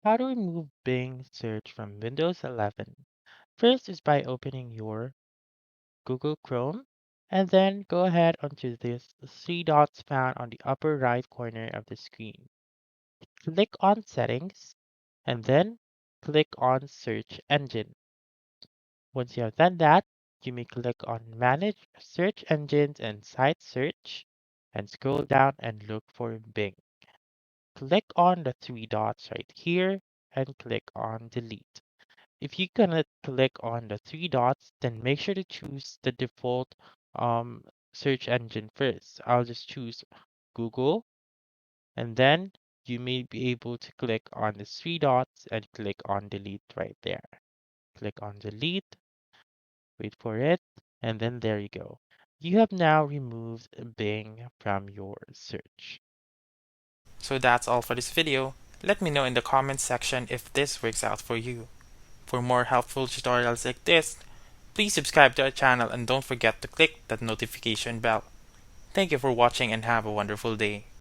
how to remove Bing search from Windows 11. First is by opening your Google Chrome and then go ahead onto this three dots found on the upper right corner of the screen. Click on Settings and then click on Search Engine. Once you have done that, you may click on Manage Search Engines and Site Search and scroll down and look for Bing. Click on the three dots right here and click on Delete. If you cannot click on the three dots, then make sure to choose the default um, search engine first. I'll just choose Google, and then you may be able to click on the three dots and click on Delete right there. Click on Delete, wait for it, and then there you go. You have now removed Bing from your search. So that's all for this video. Let me know in the comments section if this works out for you. For more helpful tutorials like this, please subscribe to our channel and don't forget to click that notification bell. Thank you for watching and have a wonderful day.